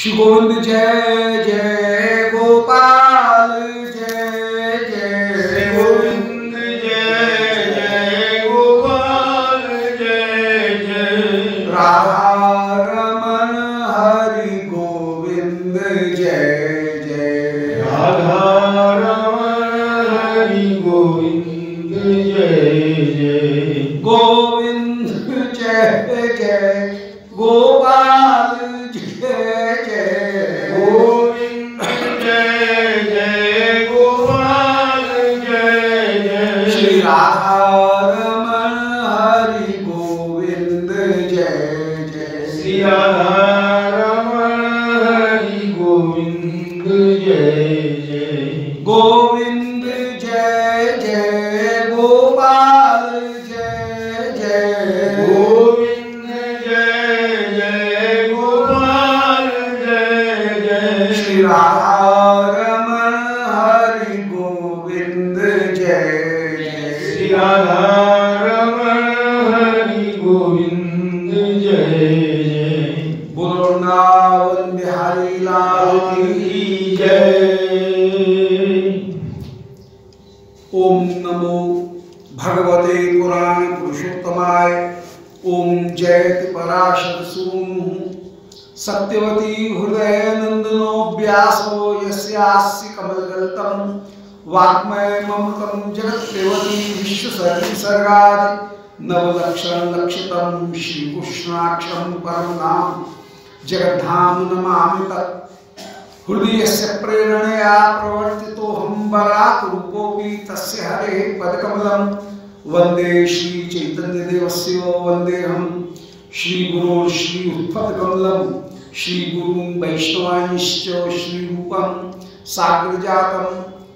श्री गोविंद जय जय गोपाल जय जय गोविंद जय जय गोपाल जय जय राधा रमण हरि गोविंद जय जय राधा रमण हरि गोविंद जय जय गोविंद जय जय गोपाल जय जय गोविंद जय जय गोपाल जय जय श्री राधा रमण हरि गोविंद जय जय श्री राधा रमण हरि गोविंद जय जय गोविंद जय जय गोपाल जय जय गोविंद जय जय गोपाल जय जय श्री राधा रमण हरि गोविंद जय जय श्री राधा रमण हरि गोविंद जय जय बोलो वृंदावन बिहारी लाल की जय। ओम नमो भगवते पुराण पुरुषोत्तमाय। ओम जयति पराशर सूनु सत्यवती हृदय नंदनो व्यासो यस्यास्य कमलगल्तम वाग्मय ममृतं जगत्प्रेवती विश्वसर्गसर्गादि नवलक्षण लक्षितम श्रीकृष्णाक्षरं परम नाम जगद्धाम नमामि तत्। हृदयस्य प्रेरणया प्रवर्तितोऽहं बराक रूपोऽपि तस्य हरेः पदकमलं वन्दे श्री चैतन्यदेवस्य वन्देऽहं श्रीगुरोः श्रीयुत्पदकमलं श्रीगुरुं वैष्णवांश्च श्रीरूपं साग्रजातं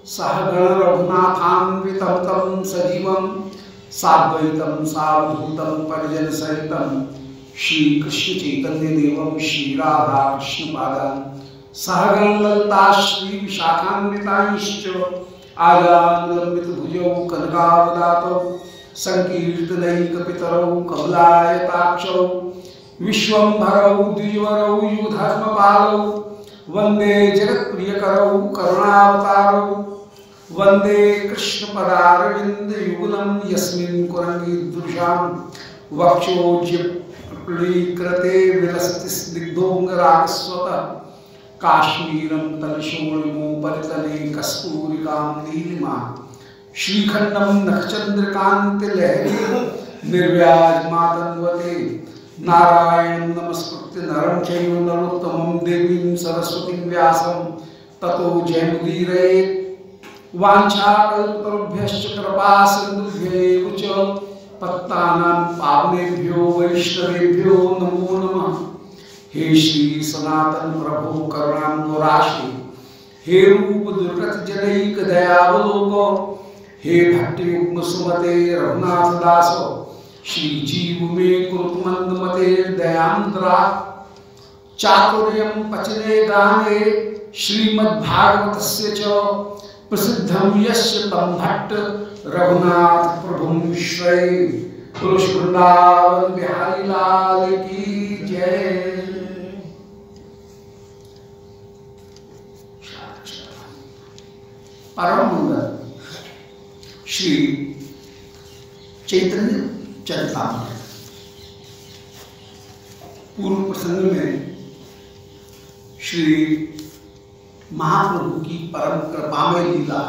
सहगण रघुनाथान्वितं तं सजीवं साद्वैतं सावधूतं परिजनसहितं श्रीकृष्ण चैतन्यदेवं श्रीराधाकृष्णपादान् सहगण ललिता श्री विशाखान्वितांश्च आजानुलम्बितभुजौ कनकावदातौ संकीर्तनैकपितरौ कमलायताक्षौ विश्वम्भरौ द्विजवरौ युगधर्मपालौ वन्दे जगत्प्रियकरौ करुणावतारौ वन्दे कृष्णपदारविन्दयुगलं यस्मिन् कुरंगीदृशां वक्षोज्यप्लीकृते विलसति स्निग्धोऽङ्गरागस्वतः काश्मीरं तलशोणिमोपरितले कस्तूरिकां नीलिमा श्रीखण्डं नखचन्द्रकान्तिलहरी निर्व्याजमातन्वते नारायणं नमस्कृत्य नरं चैव नरोत्तमं देवीं सरस्वतीं व्यासं ततो जयमुदीरयेत्। वाञ्छाकल्पतरुभ्यश्च कृपासिन्धुभ्यैव च पत्तानां पावनेभ्यो वैष्णवेभ्यो नमो नमः। हे श्री सनातन प्रभु करुणाम्बुराशि हे रूप दुर्गत जनैक दयावलोको हे भट्टयुग्म सुमते रघुनाथ दासो श्री जीव मे कुरुत मंद मते दयांद्रा चातुर्यं पचने गाने श्रीमद्भागवतस्य च प्रसिद्धं यस्य तं भट्ट रघुनाथ प्रभुं विश्वै। पुरुष वृंदावन बिहारी लाल की जय। परम मंगल श्री चैतन्य चरितामृत पूर्व प्रसंग में श्री महाप्रभु की परम कृपामय लीला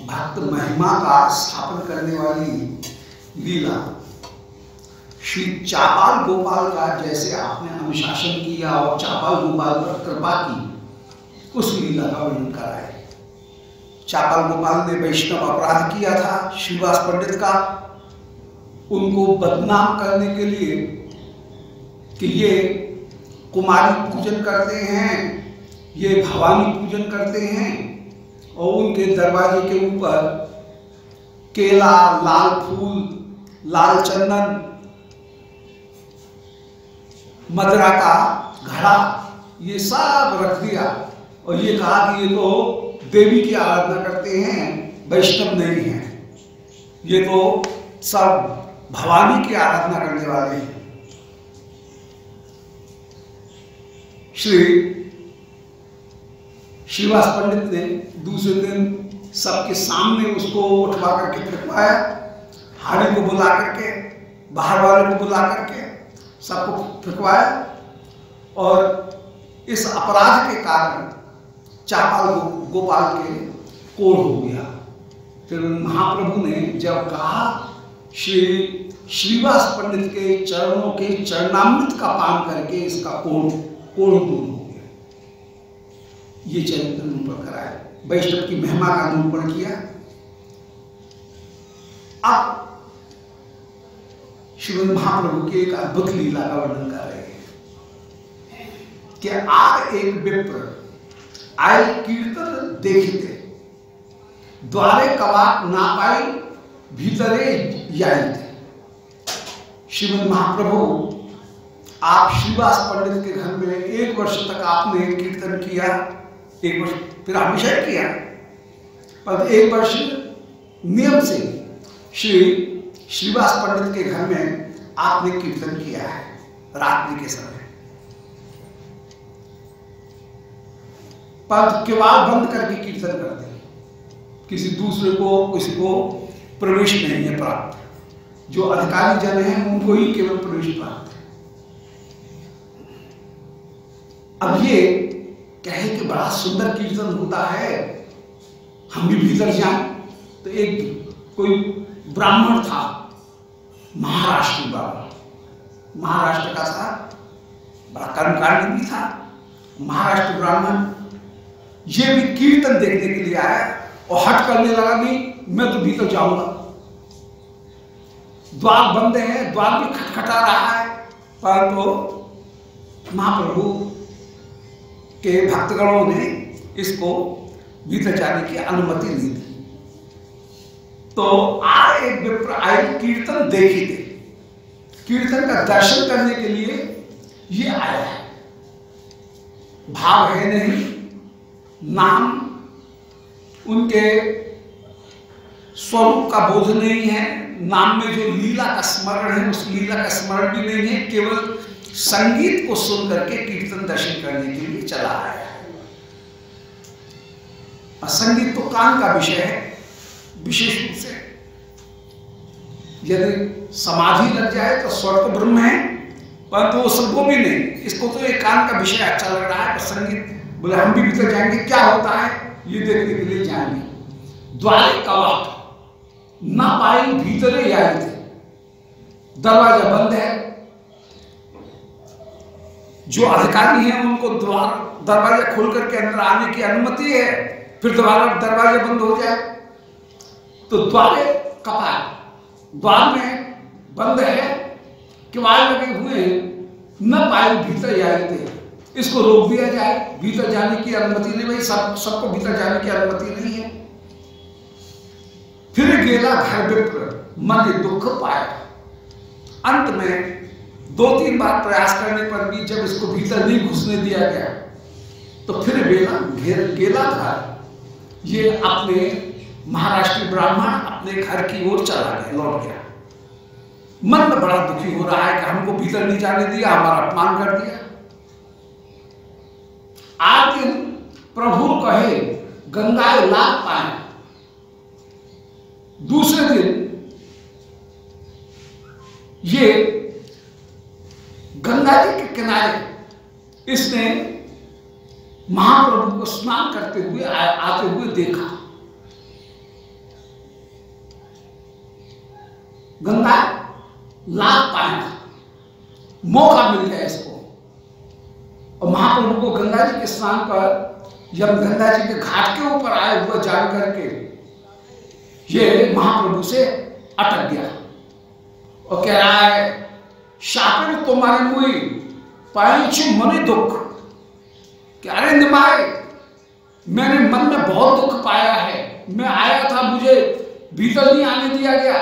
भक्त महिमा का स्थापन करने वाली लीला श्री चापाल गोपाल का जैसे आपने अनुशासन किया और चापाल गोपाल पर कृपा की उस लीला का वर्णन कराए। चापाल गोपाल ने वैष्णव अपराध किया था श्रीवास पंडित का, उनको बदनाम करने के लिए कि ये कुमारी पूजन करते हैं, ये भवानी पूजन करते हैं और उनके दरवाजे के ऊपर केला, लाल फूल, लाल चंदन, मदरा का घड़ा ये सब रख दिया और ये कहा कि ये तो देवी की आराधना करते हैं, वैष्णव नहीं है, ये तो सब भवानी की आराधना करने वाले हैं। श्री श्रीवास पंडित ने दूसरे दिन सबके सामने उसको उठवा करके फेंकवाया, हाड़ी को बुला करके, बाहर वाले को बुला करके सबको फेंकवाया, और इस अपराध के कारण चापाल गोपाल के कोढ़ हो गया। फिर महाप्रभु ने जब कहा, श्री श्रीवास पंडित के चरणों के चरणामृत का पान करके इसका कोढ़ दूर हो गया। ये चरित्र निरूपण कराया, वैष्णव की महिमा का निरूपण किया। अब श्रीमद् महाप्रभु की एक अद्भुत लीला का वर्णन कर रहे हैं कि आग एक विप्र आय कीर्तन देखते, द्वारे कवाट ना पाई भीतरे जाते। श्रीमद् महाप्रभु, आप श्रीवास पंडित के घर में 1 वर्ष तक आपने कीर्तन किया, 1 वर्ष, फिर हमेशा किया, पर 1 वर्ष नियम से श्रीवास पंडित के घर में आपने कीर्तन किया है रात्रि के समय। पर केवल बंद करके कीर्तन करते, किसी दूसरे को, किसी को प्रवेश नहीं है प्राप्त। जो अधिकारी जन हैं उनको ही केवल प्रवेश प्राप्त है। अब ये कहे कि बड़ा सुंदर कीर्तन होता है, हम भी भीतर जाएं। तो एक कोई ब्राह्मण था, महाराष्ट्र ब्राह्मण, महाराष्ट्र का था, बड़ा कर्मकांड भी था, महाराष्ट्र ब्राह्मण। ये भी कीर्तन देखने के लिए आया और हट करने लगा, नहीं मैं तो भीतर जाऊंगा। द्वार बंद है, द्वार भी खटखटा रहा है, परंतु महाप्रभु के भक्तगणों ने इसको भीतर जाने की अनुमति नहीं दी। तो आए एक विप्र आए कीर्तन देखी थे, कीर्तन का दर्शन करने के लिए ये आया है। भाव है नहीं, नाम उनके स्वरूप का बोध नहीं है, नाम में जो लीला का स्मरण है उस लीला का स्मरण भी नहीं है, केवल संगीत को सुन करके कीर्तन दर्शन करने के लिए चला आया है। और संगीत तो कान का विषय है विशेष रूप से। यदि समाधि लग जाए तो स्वर तो ब्रह्म है, परंतु वो सबको भी नहीं, इसको तो एक कान का विषय अच्छा लग रहा है। पर संगीत बोले हम भी भीतर जाएंगे, क्या होता है ये देखने के लिए जाएंगे। द्वारे कवाट ना पाई भीतरे आए थे, दरवाजा बंद है, जो अधिकारी हैं उनको दरवाजा खोल करके अंदर आने की अनुमति है, फिर दरवाजा बंद हो जाए तो द्वारे कपाट, द्वार में बंद है, किवाड़ लगे हुए, न पाए भीतर आए थे, इसको रोक दिया जाए, भीतर जाने की अनुमति नहीं। भाई सबको भीतर जाने की अनुमति नहीं है। फिर गेला घर विप्र मन दुख पाया। अंत में 2-3 बार प्रयास करने पर भी जब इसको भीतर नहीं घुसने दिया गया तो फिर गेला घर, ये अपने महाराष्ट्र ब्राह्मण अपने घर की ओर चला गया, लौट गया। मन में बड़ा दुखी हो रहा है कि हमको भीतर नहीं जाने दिया, हमारा अपमान कर दिया। आज दिन प्रभु कहे गंगाए लाभ पाए, दूसरे दिन ये गंगा जी के किनारे इसने महाप्रभु को स्नान करते हुए आते हुए देखा। गंगा लाभ पाया, मौका मिल गया इसको। और महाप्रभु को गंगा जी के स्नान पर जब गंगा जी के घाट के ऊपर आए हुए जान करके ये महाप्रभु से अटक गया और कह रहा है, शापिन तुम्हारे मुई पाइच मने दुख। कि अरे निमाए, मैंने मन में बहुत दुख पाया है, मैं आया था, मुझे भीतर नहीं आने दिया गया।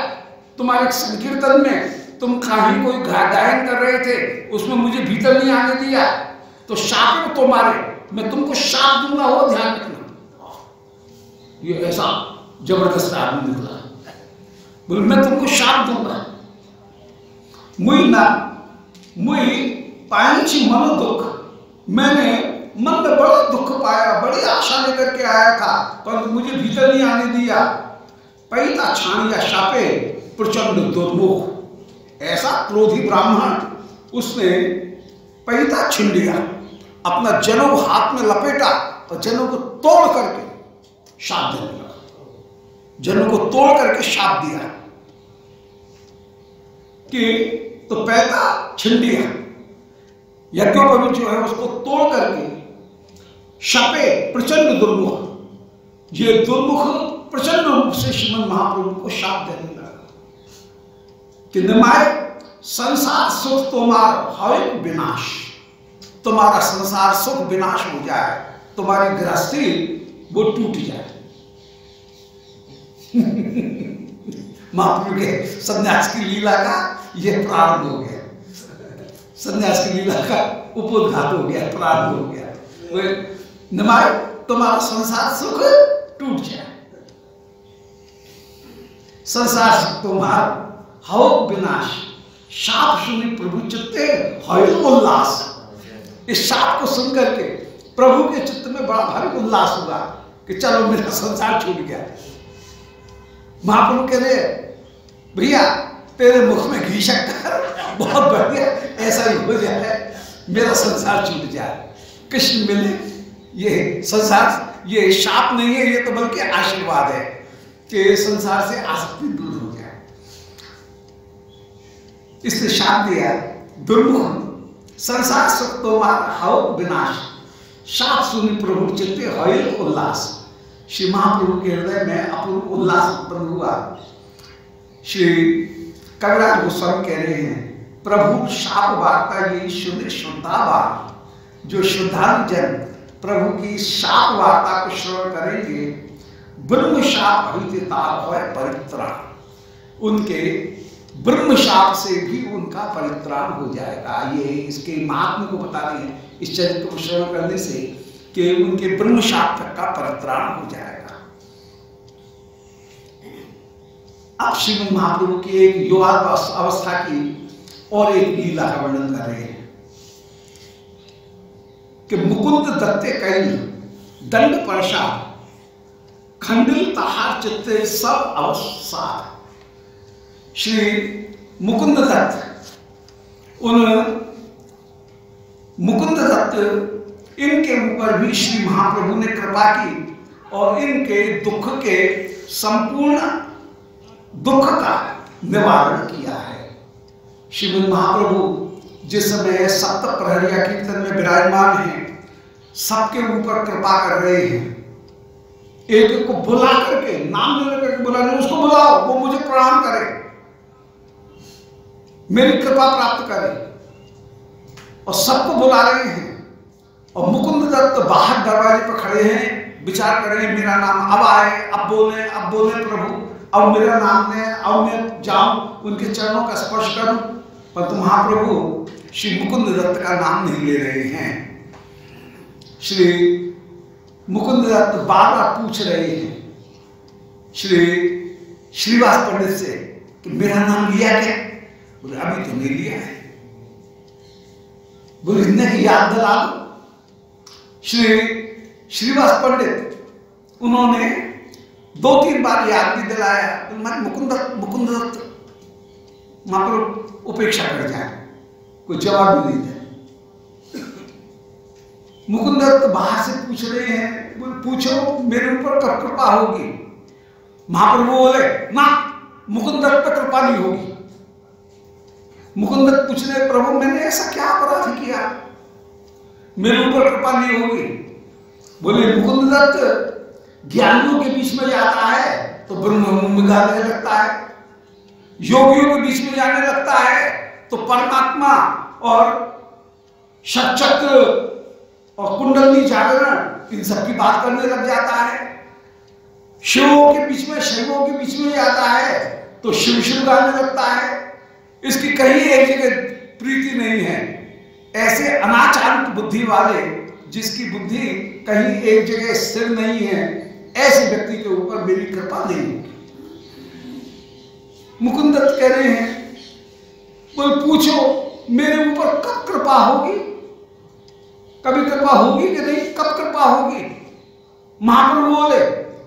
तुम्हारे संकीर्तन में तुम कहीं कोई गायन कर रहे थे, उसमें मुझे भीतर नहीं आने दिया, तो शापिन तुम्हारे, मैं तुमको शाप दूंगा, हो ध्यान रखना। ये ऐसा जबरदस्त आदमी निकला, बोले मैं तुमको शाप दूंगा। मुई पाइच मनो दुख, मैंने मन में बड़ा दुख पाया, बड़ी आशा लेकर के आया था, परंतु मुझे भीतर नहीं आने दिया। पैता छानिया शापे प्रचंड दुर्मुख। ऐसा क्रोधी ब्राह्मण, उसने पैता छीन लिया, अपना जनेऊ हाथ में लपेटा और जनेऊ को तोड़ करके शाप देने लगा। जनेऊ को तोड़ करके शाप दिया कि तो पैता छीन लिया, यज्ञोपवीत जो है उसको तोड़ करके शापे प्रचंड दुर्मुख। ये दुर्मुख प्रचंड रूप से श्रीमद महाप्रभु को शाप देने लगा कि निमाय संसार सुख तुम्हारा है विनाश, तुम्हारा संसार सुख विनाश हो जाए, तुम्हारी गृहस्थी वो टूट जाए। महाप्रभु के संन्यास की लीला का यह प्रारंभ हो गया, संन्यास की लीला का उपोद्घात हो गया, प्रारंभ हो गया। निमाय तुम्हारा संसार सुख टूट जाए, संसार सुख तुम्हारा हो विनाश। शाप सुनी प्रभु चित्ते हरि उल्लास। इस शाप को सुनकर के प्रभु के चित्त में बड़ा भारी उल्लास हुआ कि चलो मेरा संसार छूट गया। महाप्रभु कह रहे भैया तेरे मुख में घी शक्कर बहुत बढ़िया, ऐसा ही हो जाए, मेरा संसार छूट जाए, कृष्ण मिले। ये संसार, ये शाप नहीं है, ये तो बल्कि आशीर्वाद है कि संसार से आसक्ति दूर हो जाए। इसने शाप दिया दुर्मुख संसार सुख तुम्हारा हो विनाश। शाप सुनी प्रभु चित्ते हरि उल्लास। श्री महाप्रभु के हृदय में अपूर्व उल्लास उत्पन्न हुआ। श्री कविराज गोस्वामी कह रहे हैं, प्रभु शाप वार्ता ये शुद्ध शुद्धावान। जो श्रद्धालु जन प्रभु की शाप वार्ता को श्रवण करेंगे, ब्रह्म शाप परित्राण, उनके ब्रह्म शाप से भी उनका परित्राण हो जाएगा। ये इसके महात्म्य को बता रहे हैं इस चरित्र को श्रवण करने से कि उनके ब्रह्म शाप तक का परित्राण हो जाएगा। अब श्रीमद् महाप्रभु की एक युवा अवस्था की और एक लीला का वर्णन कर रहे हैं कि मुकुंद दत्ते कैल दंड प्रसाद खंडिल तहार चित्ते सब अवसाद। श्री मुकुंद दत्त, उन मुकुंद दत्त, इनके ऊपर भी श्री महाप्रभु ने कृपा की और इनके दुख के संपूर्ण दुख का निवारण किया है। श्रीमद् महाप्रभु जिस समय सप्त प्रहरिया कीर्तन में विराजमान हैं, सबके ऊपर कृपा कर रहे हैं। एक को बुला करके, नाम ले करके बुलाने, उसको बुलाओ, वो मुझे प्रणाम करे, मेरी कृपा प्राप्त करे, और सबको बुला रहे हैं। और मुकुंद दत्त बाहर दरवाजे पर खड़े हैं, विचार कर रहे हैं मेरा नाम अब आए, अब बोले प्रभु, अब मेरा नाम ले, अब मैं जाऊं उनके चरणों का स्पर्श करूं। परंतु महाप्रभु श्री मुकुंद दत्त का नाम नहीं ले रहे हैं। श्री मुकुंद दत्त बार बार पूछ रहे हैं श्री श्रीवास पंडित से कि मेरा नाम लिया क्या? बोले अभी तो नहीं लिया है। बोले इतने की याद दिला दो। श्री श्रीवास पंडित उन्होंने 2-3 बार याद भी दिलाया, मुकुंद दत्त महाप्रभु उपेक्षा कर जाए, कोई जवाब भी नहीं दे। मुकुंद दत्त बाहर से पूछ रहे हैं, पूछो मेरे ऊपर कब कृपा होगी? महाप्रभु बोले ना, मुकुंद दत्त पर कृपा नहीं होगी। मुकुंद दत्त पूछ रहे प्रभु मैंने ऐसा क्या अपराध किया, मेरे ऊपर कृपा नहीं होगी? बोले मुकुंद दत्त ज्ञानियों के बीच में जाता है तो ब्रह्म में गाने लगता है, योगियों के बीच में जाने लगता है तो परमात्मा और षटचक्र और कुंडली जागरण इन सब की बात करने लग जाता है। शिवों के बीच में, शैवों के बीच में जाता है तो शिव शिव गाने लगता है। इसकी कहीं एक जगह प्रीति नहीं है। ऐसे अनाचारित बुद्धि वाले, जिसकी बुद्धि कहीं एक जगह स्थिर नहीं है, ऐसे व्यक्ति के ऊपर मेरी कृपा नहीं होगी। मुकुंद दत्त कह रहे हैं बोले पूछो मेरे ऊपर कब कृपा होगी, कभी कृपा होगी कि नहीं, कब कृपा होगी? महाप्रभु बोले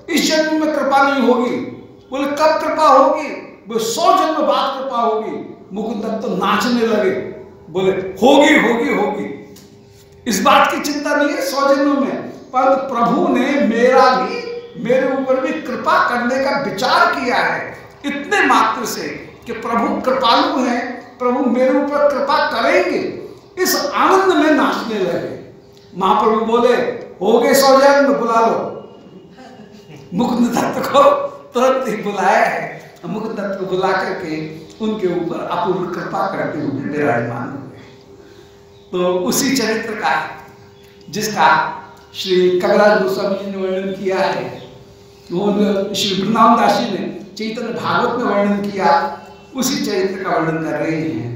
इस जन्म में कृपा नहीं होगी। बोले कब कृपा होगी? बोले 100 जन्म बाद कृपा होगी। मुकुंद दत्त तो नाचने लगे, बोले होगी होगी होगी, इस बात की चिंता नहीं है 100 जन्म में, पर प्रभु ने मेरे ऊपर भी कृपा करने का विचार किया है, इतने मात्र से कि प्रभु कृपालु हैं, प्रभु मेरे ऊपर कृपा करेंगे, इस आनंद में नाचने लगे। महाप्रभु बोले हो गए 100 जन्म, बुला लो। मुकुंद दत्त को तुरंत ही बुलाया है, मुकुंद दत्त को बुला करके उनके ऊपर अपूर्व कृपा करते हुए विराजमान हुए। तो उसी चरित्र का जिसका श्री कविराज गोस्वामी जी ने वर्णन किया है, वो श्री वृंदावन दास जी ने चैतन्य भागवत में वर्णन किया, उसी चरित्र का वर्णन कर रहे हैं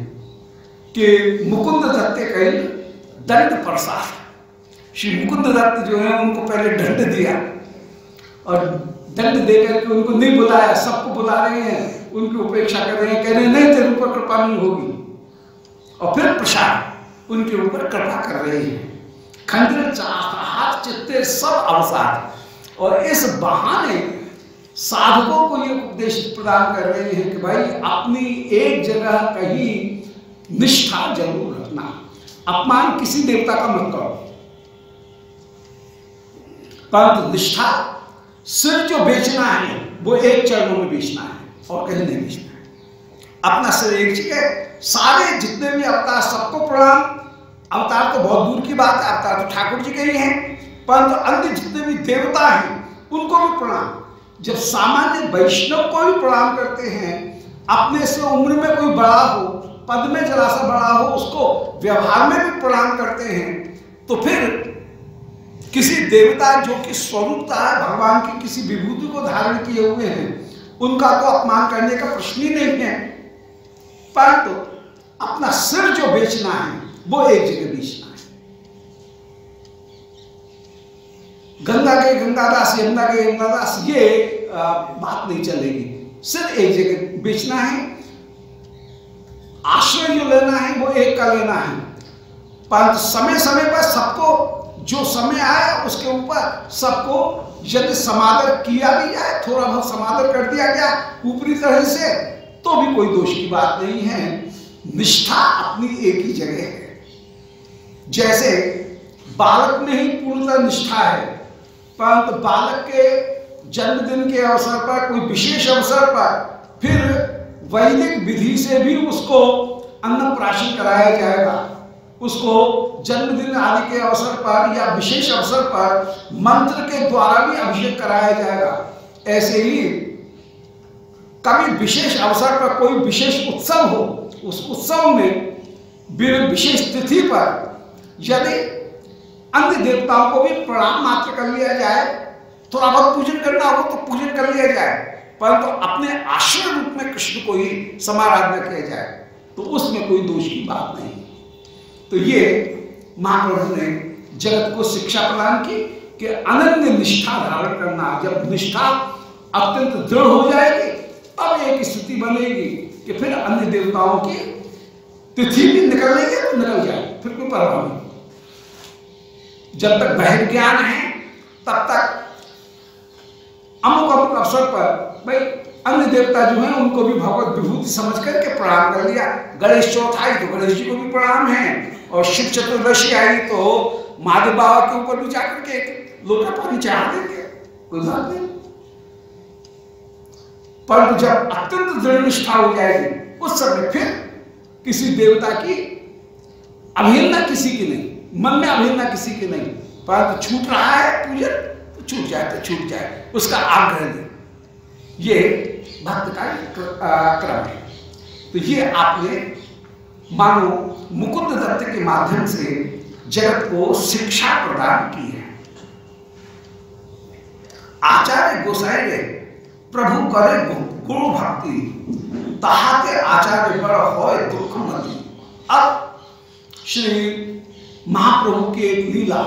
कि मुकुंद दत्त कई दंड प्रसाद। श्री मुकुंद दत्त जो है उनको पहले दंड दिया और दंड देकर के उनको नहीं बुलाया, सबको बुला रहे हैं, उनकी उपेक्षा कर रहे हैं, कह रहे हैं नहीं तेरे ऊपर कृपा नहीं होगी, और फिर प्रसाद उनके ऊपर कृपा कर रहे हैं। खंडित हाथ चित्ते सब अवसाद, और इस बहाने साधकों को ये उपदेश प्रदान कर रहे हैं कि भाई अपनी एक जगह कहीं निष्ठा जरूर रखना, अपमान किसी देवता का मत करो, परंतु निष्ठा सिर जो बेचना है वो एक चरणों में बेचना है और कहीं नहीं बेचना है। अपना सिर एक जगह, सारे जितने भी अवतार सबको प्रणाम, अवतार तो बहुत दूर की बात है, अवतार तो ठाकुर जी के ही हैं, परंतु अन्य जितने भी देवता हैं उनको भी प्रणाम। जब सामान्य वैष्णव को भी प्रणाम करते हैं, अपने से उम्र में कोई बड़ा हो, पद में जरा सा बड़ा हो, उसको व्यवहार में भी प्रणाम करते हैं, तो फिर किसी देवता जो कि स्वरूपता है भगवान की किसी विभूति को धारण किए हुए हैं, उनका तो अपमान करने का प्रश्न ही नहीं है, परंतु अपना सिर जो बेचना है वो एक जगह बेचना है। गंगा के गंगादास, यमुना के यमुनादास, ये बात नहीं चलेगी। सिर एक जगह बेचना है, आश्रय जो लेना है वो एक का लेना है, परंतु समय समय पर सबको जो समय आया उसके ऊपर सबको यदि समादर किया भी जाए, थोड़ा बहुत समादर कर दिया गया ऊपरी तरह से, तो भी कोई दोष की बात नहीं है। निष्ठा अपनी एक ही जगह है। जैसे बालक में ही पूर्णतः निष्ठा है, परंतु बालक के जन्मदिन के अवसर पर, कोई विशेष अवसर पर, फिर वैदिक विधि से भी उसको अन्नप्राशन कराया जाएगा, उसको जन्मदिन आदि के अवसर पर या विशेष अवसर पर मंत्र के द्वारा भी अभिषेक कराया जाएगा। ऐसे ही कभी विशेष अवसर पर कोई विशेष उत्सव हो, उस उत्सव में विशेष तिथि पर यदि अन्य देवताओं को भी प्रणाम मात्र कर लिया जाए, थोड़ा बहुत पूजन करना हो तो पूजन कर लिया जाए, परंतु अपने आश्रय रूप में कृष्ण को ही समाराधना किया जाए, तो उसमें कोई दोष की बात नहीं। तो ये महाप्रभु ने जगत को शिक्षा प्रदान की कि अनन्य निष्ठा धारण करना। जब निष्ठा अत्यंत दृढ़ हो जाएगी तब एक स्थिति बनेगी कि फिर अन्य देवताओं की तिथि भी निकलेगी तो निकल जाए, फिर कोई परवाह नहीं। जब तक बहिर्ज्ञान है तब तक अमुक अमुक अवसर पर भाई अन्य देवता जो हैं उनको भी भगवत विभूति समझ करके प्रणाम कर लिया। गणेश चौथ आई तो गणेश जी को भी प्रणाम है, और शिव चतुर्दशी आई तो महादेव बाबा के ऊपर भी जाकर के लोटा पानी चढ़ा देंगे, कोई बात नहीं। परंतु जब अत्यंत दृढ़ निष्ठा हो जाएगी उस समय फिर किसी देवता की अवहेलना किसी की नहीं, मन में अवहेलना किसी की नहीं, परंतु छूट रहा है पूजन तो छूट जाए तो छूट जाए, उसका आग्रह नहीं। ये भक्त का क्रम है। तो ये आपने मानो मुकुंद दत्त के माध्यम से जगत को शिक्षा प्रदान की है। आचार्य गोसाई प्रभु करे गुरु भक्ति, ताहाते आचार्य बड़ होय दुख मति। अब श्री महाप्रभु की एक लीला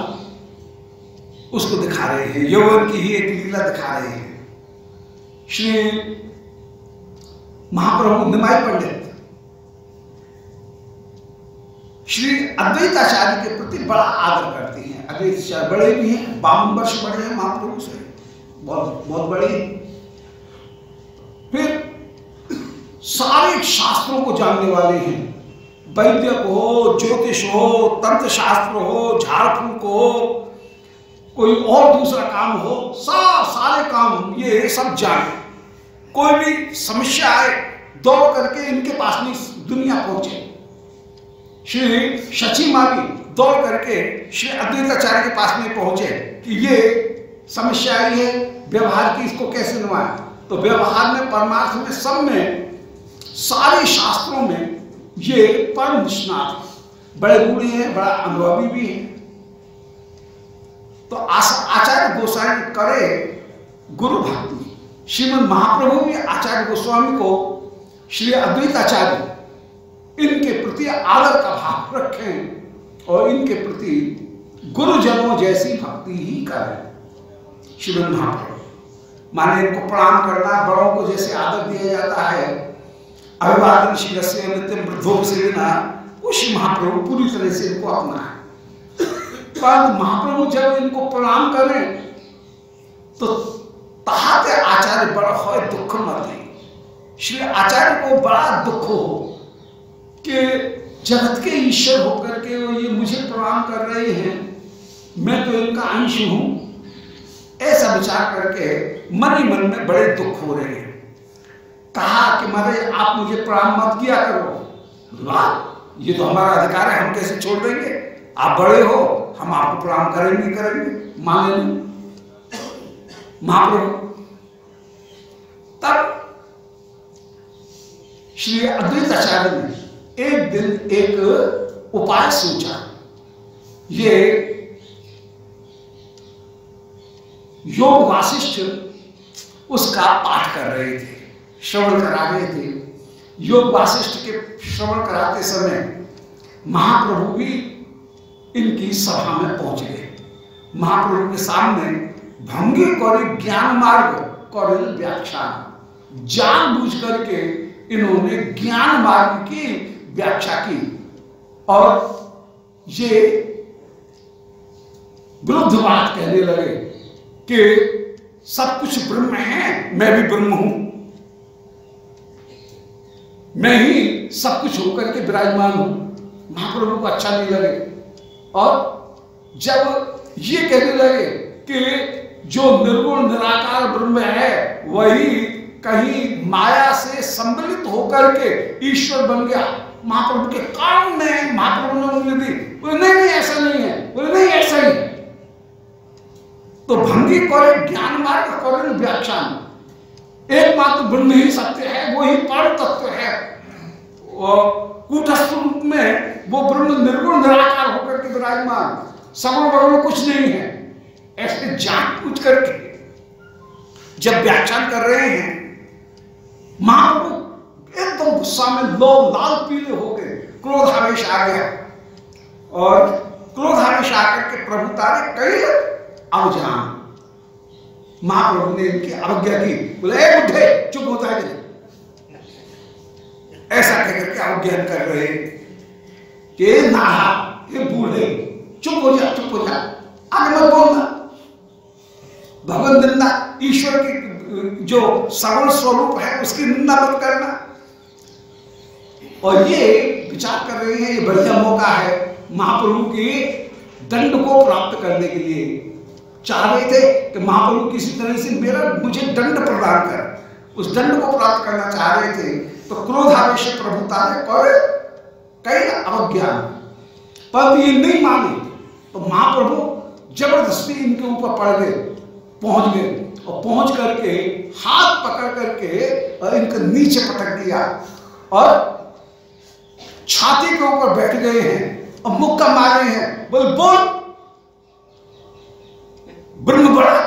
उसको दिखा रहे हैं, यौवन की ही एक लीला दिखा रहे हैं। श्री महाप्रभु निमाई पंडित श्री अद्वैताचार्य के प्रति बड़ा आदर करते हैं। अद्वैताचार्य बड़े भी हैं, 52 वर्ष बड़े हैं महाप्रभु से, बहुत बहुत बड़े। फिर सारे शास्त्रों को जानने वाले हैं, वैद्यक हो, ज्योतिष हो, तंत्र शास्त्र हो, झाड़ फूक हो, कोई और दूसरा काम हो, सारे काम ये सब जाने। कोई भी समस्या आए दौड़ करके इनके पास में दुनिया पहुंचे। श्री शची माँ भी दौड़ करके श्री अद्वैताचार्य के पास में पहुंचे कि ये समस्या आई है, व्यवहार की, इसको कैसे निभाएं। तो व्यवहार में, परमार्थ में, सब में, सारे शास्त्रों में ये परम निष्णात, बड़े बूढ़े हैं, बड़ा अनुभवी भी हैं। तो आचार्य गोस्वामी करे गुरु भक्ति। श्रीमद् महाप्रभु भी आचार्य गोस्वामी को, श्री अद्वैताचार्य, इनके प्रति आदर का भाव रखें और इनके प्रति गुरुजनों जैसी भक्ति ही करें। श्रीमद् महाप्रभु माने इनको प्रणाम करना, बड़ों को जैसे आदर दिया जाता है, अभिवादन शीलस्य नित्यम वृद्धो सेविना, वो श्री महाप्रभु पूरी तरह से इनको अपना है। पर महाप्रभु जब इनको प्रणाम करें तो ताहते आचार्य बड़ा हो दुख मत है। श्री आचार्य को बड़ा दुख हो कि जगत के ईश्वर होकर के वो ये मुझे प्रणाम कर रहे हैं, मैं तो इनका अंश हूं, ऐसा विचार करके मन ही मन में बड़े दुख हो रहे हैं। कहा कि महाराज आप मुझे प्रणाम मत किया करो। वाह, ये तो हमारा अधिकार है, हम कैसे छोड़ देंगे, आप बड़े हो, हम आपको प्रणाम करेंगे, माने नहीं। महाप्रभु तब श्री अद्वैताचार्य ने एक दिन एक उपाय सोचा। ये योग वासिष्ठ उसका पाठ कर रहे थे, श्रवण करा रहे थे। योग वासिष्ठ के श्रवण कराते समय महाप्रभु भी इनकी सभा में पहुंच गए। महाप्रभु के सामने भंगी कौरी ज्ञान मार्ग कौरिल व्याख्यान, जानबूझ करके इन्होंने ज्ञान मार्ग की व्याख्या की और ये विरुद्ध बात कहने लगे कि सब कुछ ब्रह्म है, मैं भी ब्रह्म हूं, मैं ही सब कुछ होकर के विराजमान हूं। महाप्रभु को अच्छा नहीं लगे और जब ये कहने लगे कि जो निर्गुण निराकार ब्रह्म है वही कहीं माया से सम्मिलित होकर के ईश्वर बन गया, महाप्रभु के कान में महाप्रभु ने उंगली दी, बोले नहीं ऐसा नहीं है, बोले नहीं ऐसा ही है। तो भंगी कौरे ज्ञान मार्ग कौरे व्याख्यान, एकमात्र ब्रह्म ही सत्य है, वो ही परम तत्व है। कूटस्थ रूप में वो ब्रह्म निर्गुण निराकार होकर के विराजमान, सगुण वगुण कुछ नहीं है। ऐसे जान पूछ करके जब व्याख्यान कर रहे हैं, महाप्रभु एकदम गुस्सा में लाल पीले हो गए, क्रोधावेश आ गया और क्रोधावेश आकर के प्रभु तारे कई अवजान। महाप्रभु ने इनकी अवज्ञा की, बोले बुढ़े चुप होता है, ऐसा कहकर के अवज्ञा कर रहे कि नाहा ये बूढ़े चुप हो जा, चुप हो जा, आगे मत बोलना। भगवत निंदा, ईश्वर की जो सगुण स्वरूप है उसकी निंदा मत करना। और ये विचार कर रहे हैं, ये बढ़िया मौका है महाप्रभु के दंड को प्राप्त करने के लिए। चाह रहे थे कि महाप्रभु किसी तरह से मुझे दंड प्रदान कर, उस दंड को प्राप्त करना चाह रहे थे। तो क्रोधावेश प्रभुता ने कर कई अवज्ञा, पर ये नहीं माने। तो महाप्रभु जबरदस्ती इनके ऊपर पड़ गए, पहुंच गए और पहुंच करके हाथ पकड़ करके और इनको नीचे पटक दिया और छाती के ऊपर बैठ गए हैं और मुक्का मारे हैं। बोल ब्रह्म बड़ा,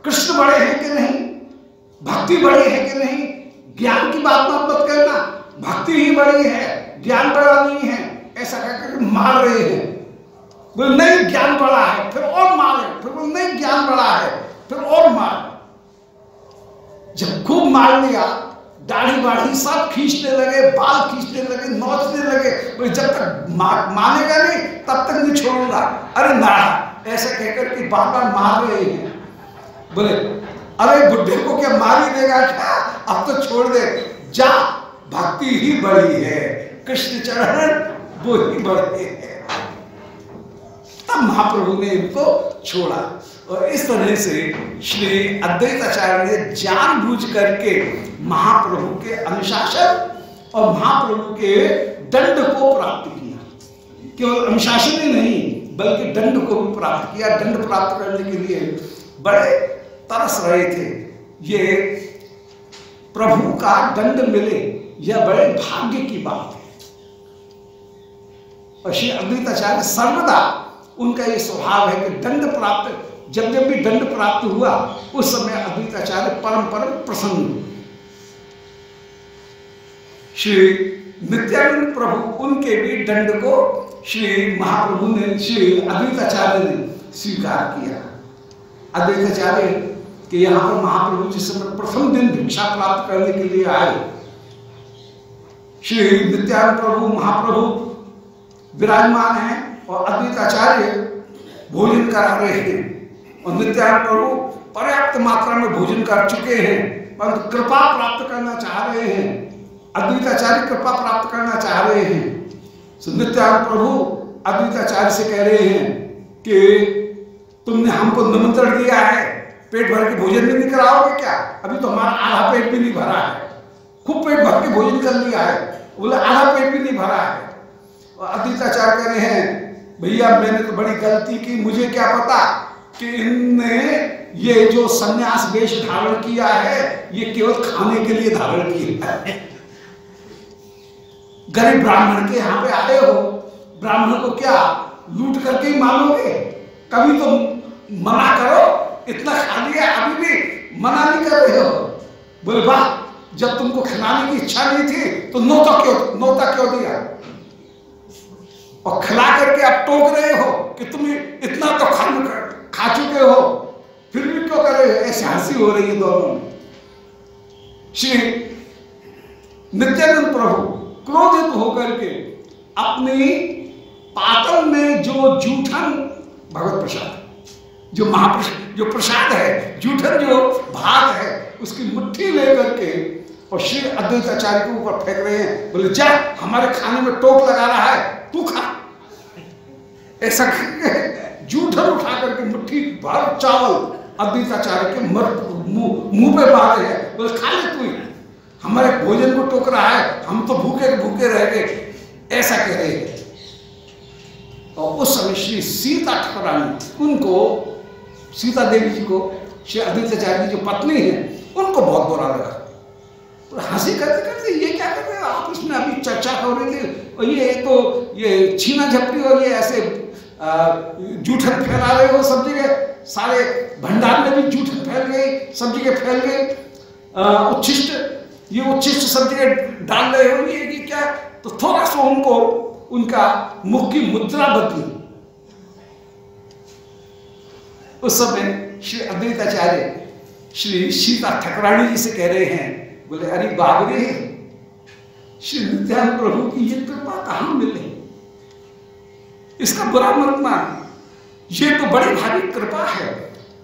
कृष्ण बड़े हैं कि नहीं, भक्ति बड़ी है कि नहीं, ज्ञान की बात मत करना, भक्ति ही बड़ी है, ज्ञान बड़ा नहीं है, ऐसा कहकर मार रहे हैं। बोले नहीं ज्ञान बड़ा है, फिर और मारे, फिर बोले नहीं ज्ञान बड़ा है, फिर और मार। जब खूब मार लिया, दाढ़ी बाढ़ी सब खींचने लगे, बाल खींचने लगे, नोचने लगे। बोले जब तक मानेगा नहीं तब तक नहीं छोड़ूंगा। अरे नाड़ा, ऐसे कहकर के बार बार मार रहे हैं। बोले अरे बुढ़े को क्या मार ही देगा क्या, अब तो छोड़ दे, जा, भक्ति ही बड़ी है, कृष्ण चरण वो ही बड़े हैं। तब महाप्रभु ने इनको छोड़ा। और इस तरह से श्री अद्वैताचार्य ने जानबूझ करके महाप्रभु के अनुशासन और महाप्रभु के दंड को प्राप्त किया। केवल अनुशासन ही नहीं बल्कि दंड को भी प्राप्त किया। दंड प्राप्त करने के लिए बड़े तरस रहे थे। ये प्रभु का दंड मिले यह बड़े भाग्य की बात है। और श्री अद्वैताचार्य सर्वदा उनका ये स्वभाव है कि दंड प्राप्त, जब जब भी दंड प्राप्त हुआ उस समय अद्वैताचार्य परम परम प्रसन्न हुए। श्री नित्यानंद प्रभु उनके भी दंड को श्री महाप्रभु ने, श्री अद्वैताचार्य ने स्वीकार किया। अद्वैताचार्य के यहाँ पर महाप्रभु जिस समय प्रथम दिन भिक्षा प्राप्त करने के लिए आए, श्री नित्यानंद प्रभु महाप्रभु विराजमान हैं और अद्वैताचार्य भोजन करा रहे हैं। और नित्यानंद प्रभु पर्याप्त मात्रा में भोजन कर चुके हैं, परंतु कृपा प्राप्त करना चाह रहे हैं। अद्वैताचार्य कृपा प्राप्त करना चाह रहे हैं। तो नित्यानंद प्रभु अद्वैताचार्य से कह रहे हैं कि तुमने हमको निमंत्रण दिया है, पेट भर के भोजन भी नहीं कराओगे क्या? अभी तो हमारा आधा पेट भी नहीं भरा है, खूब पेट भर के भोजन कर लिया है, बोले आधा पेट भी नहीं भरा है। और अद्वैताचार्य कह रहे हैं भैया मैंने तो बड़ी गलती की, मुझे क्या पता कि इनने ये जो सन्यास वेश धारण किया है ये केवल खाने के लिए धारण किया है। गरीब ब्राह्मण के यहाँ पे आए हो, ब्राह्मण को क्या लूट करके ही मानोगे? कभी तो मना करो, इतना खा लिया अभी भी मना नहीं कर रहे हो। बोले वाह, जब तुमको खिलाने की इच्छा नहीं थी तो नौता क्यों दिया? और खिला करके आप टोक रहे हो कि तुम इतना तो खा चुके हो, फिर भी क्यों कर रहे हो? ऐसी हंसी हो रही है दोनों में। श्री नित्यानंद प्रभु क्रोधित होकर के अपनी पातल में जो जूठन भगवत प्रसाद, जो महाप्रसाद, जो प्रसाद है, जूठन जो भात है, उसकी मुट्ठी लेकर के और श्री अद्वैताचार्य के ऊपर फेंक रहे हैं। बोले जा, हमारे खाने में टोक लगा रहा है, तू खा। ऐसा जूठन उठा करके मुट्ठी भर चावल अद्वैताचार्य के मुंह पे मारे हैं। बोले खा ले तू, हमारे भोजन को टोक रहा है, हम तो भूखे भूखे रह गए, ऐसा कह रहे हैं। और उस समय श्री सीता ठाकुरानी, उनको सीता देवी जी को, श्री अद्वैताचार्य की जो पत्नी है, उनको बहुत बुरा लगा। हंसी करते करते ये क्या कर रहे हो आप, इसमें अभी चर्चा हो रही थी और ये तो ये छीना झपटी और ये ऐसे जूठन फैला रहे हो सब जगह, सारे भंडार में भी जूठन फैल गई, सब जगह फैल गई, उच्छिष्ट, ये उच्छिष्ट सब जगह डाल रहे हो, ये क्या? तो थोड़ा सा उनको उनका मुख की मुद्रा बदली। उस समय श्री अद्वैताचार्य श्री सीता ठाकुरानी जी से कह रहे हैं, बोले अरे बाबरे, श्री नित्यानंद प्रभु की ये कृपा कहां मिले, इसका बुरा मत मान, ये तो बड़ी भारी कृपा है।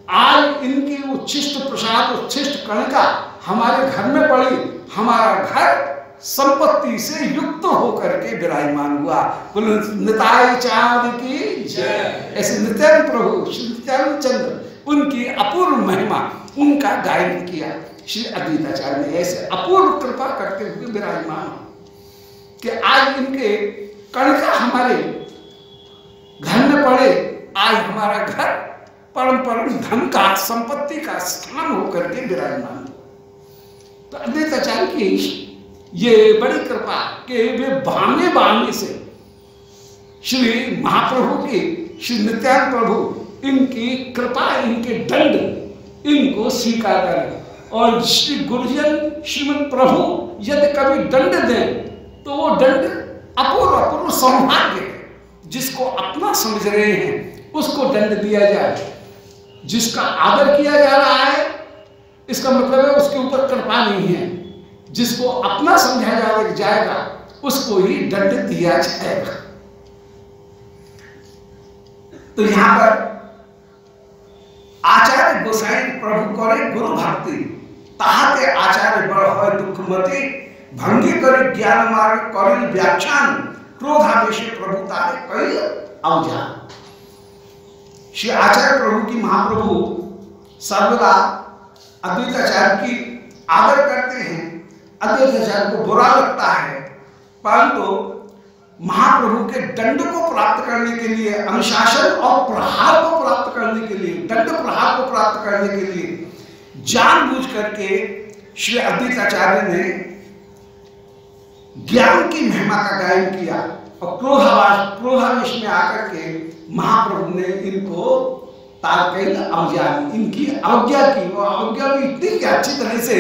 आज इनकी उच्छिष्ट प्रसाद, उच्छिष्ट कणिका हमारे घर में पड़ी, हमारा घर संपत्ति से युक्त होकर के विराजमान हुआ। बोले निताय चाँद की जय। ऐसे नित्यानंद प्रभु श्री नित्यानंद चंद्र, उनकी अपूर्व महिमा, उनका गायन किया श्री अद्वैताचार्य ने। ऐसे अपूर्व कृपा करते हुए विराजमान कि आज इनके कणिका हमारे घर में पड़े, आज हमारा घर परम परम धन का, संपत्ति का स्थान होकर के विराजमान। तो अद्वैताचार्य की ये बड़ी कृपा कि वे बहाने से श्री महाप्रभु की, श्री नित्यानंद प्रभु इनकी कृपा, इनके दंड, इनको स्वीकार करें। और श्री गुरुजन श्रीमद प्रभु यदि कभी दंड दें तो वो दंड अपूर्व अपूर्व सौभाग्य है। जिसको अपना समझ रहे हैं उसको दंड दिया जाए, जिसका आदर किया जा रहा है इसका मतलब है उसके ऊपर कृपा नहीं है, जिसको अपना समझा जाएगा उसको ही दंड दिया जाएगा। तो यहां पर आचार्य गोसाई प्रभु करे गुरु भक्ति, ताहाते आचार्य बड़ होय दुखमति, भंगी करे ज्ञान मार्ग करे व्याख्यान, क्रोधावेश प्रभु तारे कई अवजान। श्री आचार्य प्रभु की महाप्रभु सर्वदा अद्वैताचार्य की आदर करते हैं। अद्वैताचार्य को बुरा लगता है, परंतु महाप्रभु के दंड को प्राप्त करने के लिए, अनुशासन और प्रहार को प्राप्त करने के लिए, दंड प्रहार को प्राप्त करने के लिए जानबूझ करके श्री अद्वैताचार्य ने ज्ञान की महिमा का गायन किया और क्रोधावेश में आकर के महाप्रभु ने इनको तारकैल अवज्ञान, इनकी अवज्ञा की। और अवज्ञा भी इतनी अच्छी तरह से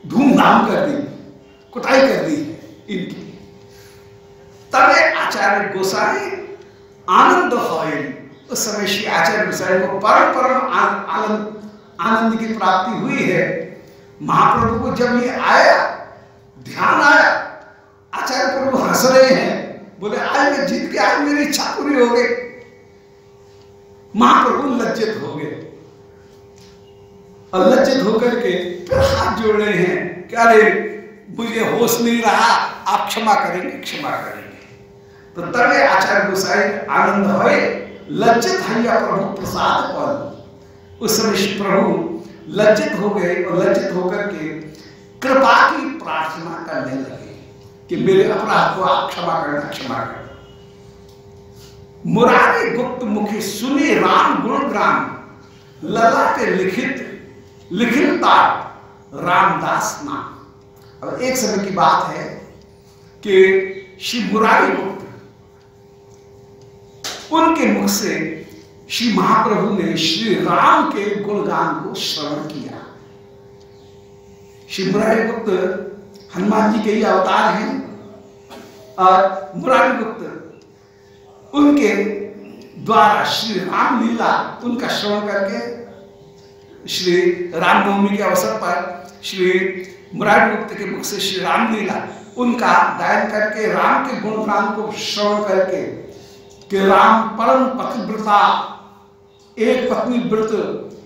धूमधाम कर दी, कुटाई कर दी है इनकी। तबे आचार्य गोसाई आनंद होय, उस समय श्री आचार्य गोसाई को परम परम आनंद की प्राप्ति हुई है। महाप्रभु को जब ये आया, ध्यान आया, आचार्य प्रभु हंस रहे हैं, बोले आज मैं जीत के, आज मेरी इच्छा पूरी हो गई। महाप्रभु लज्जित हो गए और लज्जित होकर के फिर हाथ जोड़ रहे हैं कि अरे मुझे होश नहीं रहा, आप क्षमा करेंगे, क्षमा करेंगे। तो तबे आचार्य गोसाई आनंद होए, लज्जित हैया प्रभु प्रसाद पल। उस समय प्रभु लज्जित हो गए और लज्जित होकर के कृपा की प्रार्थना करने लगे कि मेरे अपराध को आप क्षमा करना, क्षमा करना। मुरारी गुप्त मुखी सुनी राम गुण ग्राम, लला के लिखिता रामदास नाम। अब एक समय की बात है कि श्री मुरारी गुप्त, उनके मुख से श्री महाप्रभु ने श्री राम के गुणगान को श्रवण किया। श्री मुरारी गुप्त हनुमान जी के ही अवतार हैं और मुरारी गुप्त उनके द्वारा श्री राम लीला उनका श्रवण करके श्री रामनवमी के अवसर पर श्री मुरारी गुप्त के मुख से श्री राम लीला उनका गायन करके, राम के गुणगान को श्रवण करके कि राम परम पतिव्रता, एक पत्नी व्रत,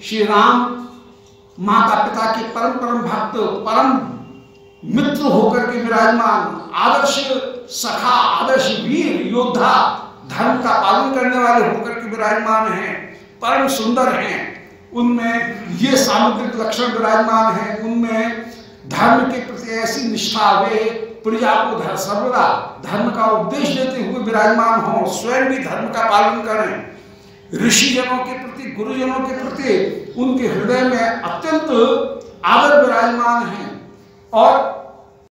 श्री राम माता पिता के परम परम भक्त, परम मित्र होकर के विराजमान, आदर्श सखा, आदर्श वीर योद्धा, धर्म का पालन करने वाले होकर के विराजमान हैं, परम सुंदर हैं। उनमें ये सामुद्रिक लक्षण विराजमान हैं, उनमें धर्म के प्रति ऐसी निष्ठा, वे प्रजा को सर्वदा धर्म का उपदेश देते हुए विराजमान हो, स्वयं भी धर्म का पालन करें। ऋषिजनों के प्रति, गुरुजनों के प्रति उनके हृदय में अत्यंत आदर विराजमान है और